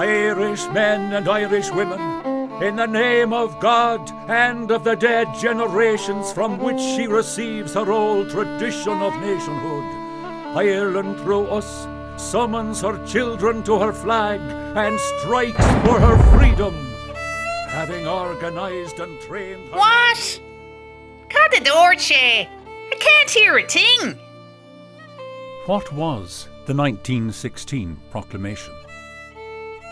Irish men and Irish women, in the name of God and of the dead generations from which she receives her old tradition of nationhood, Ireland through us summons her children to her flag and strikes for her freedom, having organised and trained her... What? Cut the door, Che. I can't hear a thing. What was the 1916 Proclamation?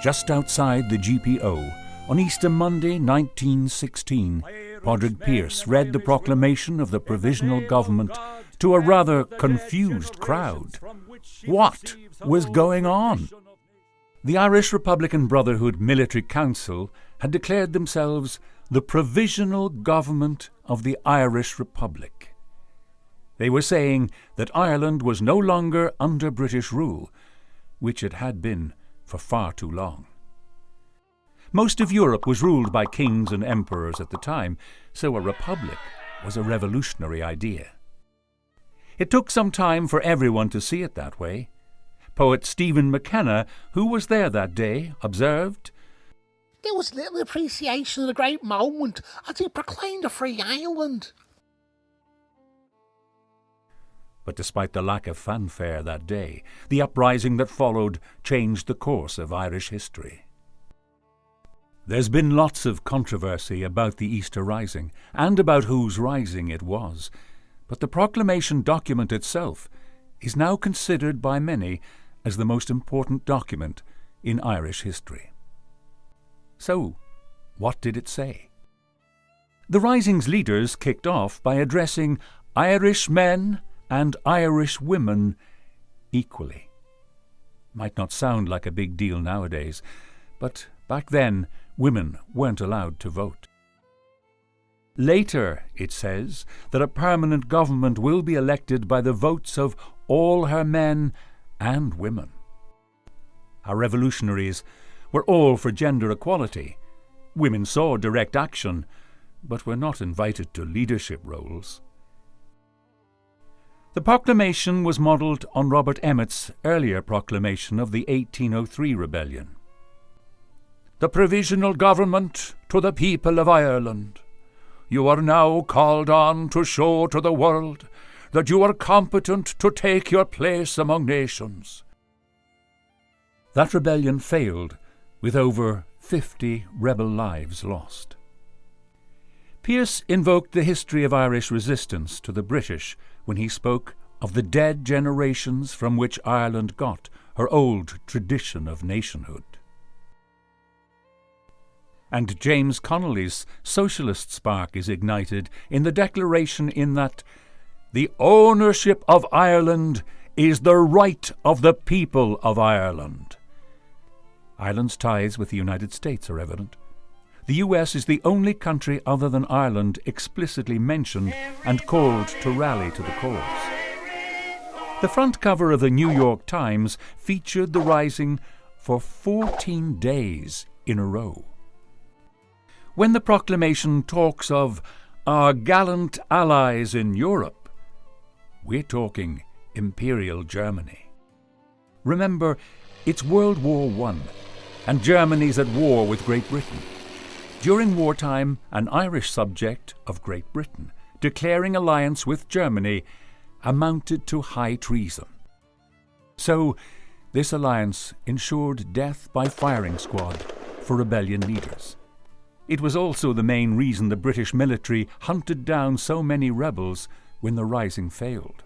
Just outside the GPO, on Easter Monday 1916, Padraig Pearse read the proclamation of the Provisional Government to a rather confused crowd. What was going on? The Irish Republican Brotherhood Military Council had declared themselves the Provisional Government of the Irish Republic. They were saying that Ireland was no longer under British rule, which it had been for far too long. Most of Europe was ruled by kings and emperors at the time, so a republic was a revolutionary idea. It took some time for everyone to see it that way. Poet Stephen McKenna, who was there that day, observed, "There was little appreciation of the great moment as he proclaimed a free Ireland." But despite the lack of fanfare that day, the uprising that followed changed the course of Irish history. There's been lots of controversy about the Easter Rising and about whose rising it was, but the proclamation document itself is now considered by many as the most important document in Irish history. So, what did it say? The rising's leaders kicked off by addressing Irish men and Irish women equally. Might not sound like a big deal nowadays, but back then women weren't allowed to vote. Later, it says that a permanent government will be elected by the votes of all her men and women. Our revolutionaries were all for gender equality. Women saw direct action, but were not invited to leadership roles. The proclamation was modelled on Robert Emmet's earlier proclamation of the 1803 rebellion. The Provisional Government to the people of Ireland. You are now called on to show to the world that you are competent to take your place among nations. That rebellion failed, with over 50 rebel lives lost. Pearse invoked the history of Irish resistance to the British when he spoke of the dead generations from which Ireland got her old tradition of nationhood. And James Connolly's socialist spark is ignited in the declaration in that the ownership of Ireland is the right of the people of Ireland. Ireland's ties with the United States are evident. The US is the only country other than Ireland explicitly mentioned and called to rally to the cause. The front cover of the New York Times featured the rising for 14 days in a row. When the proclamation talks of our gallant allies in Europe, we're talking Imperial Germany. Remember, it's World War I, and Germany's at war with Great Britain. During wartime, an Irish subject of Great Britain declaring alliance with Germany amounted to high treason. So, this alliance ensured death by firing squad for rebellion leaders. It was also the main reason the British military hunted down so many rebels when the rising failed.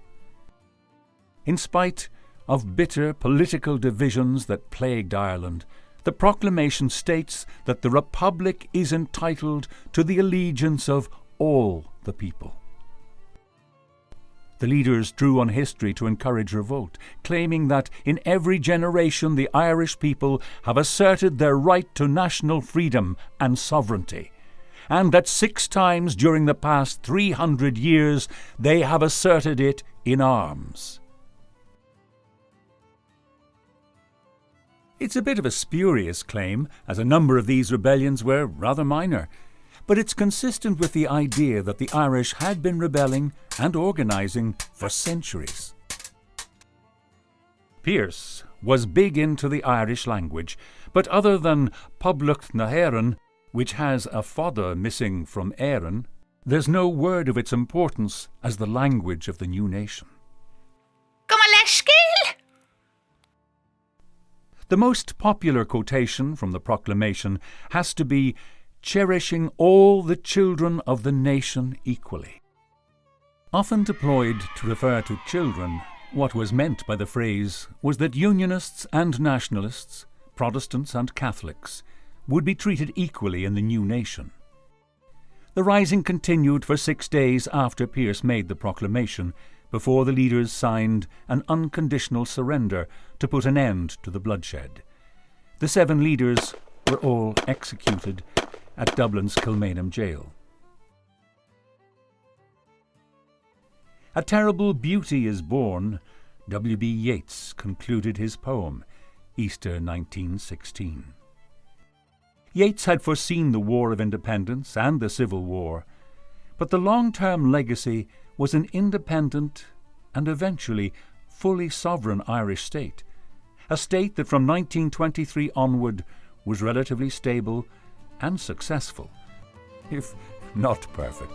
In spite of bitter political divisions that plagued Ireland, the proclamation states that the Republic is entitled to the allegiance of all the people. The leaders drew on history to encourage revolt, claiming that in every generation the Irish people have asserted their right to national freedom and sovereignty, and that 6 times during the past 300 years they have asserted it in arms. It's a bit of a spurious claim, as a number of these rebellions were rather minor, but it's consistent with the idea that the Irish had been rebelling and organising for centuries. Pearse was big into the Irish language, but other than Poblacht na Éireann, which has a fodder missing from Éireann, there's no word of its importance as the language of the new nation. The most popular quotation from the Proclamation has to be cherishing all the children of the nation equally. Often deployed to refer to children, what was meant by the phrase was that Unionists and Nationalists, Protestants and Catholics, would be treated equally in the new nation. The rising continued for 6 days after Pearse made the proclamation, before the leaders signed an unconditional surrender to put an end to the bloodshed. The 7 leaders were all executed at Dublin's Kilmainham jail. A terrible beauty is born, W.B. Yeats concluded his poem, Easter 1916. Yeats had foreseen the War of Independence and the Civil War, but the long-term legacy was an independent and eventually fully sovereign Irish state, a state that from 1923 onward was relatively stable and successful, if not perfect.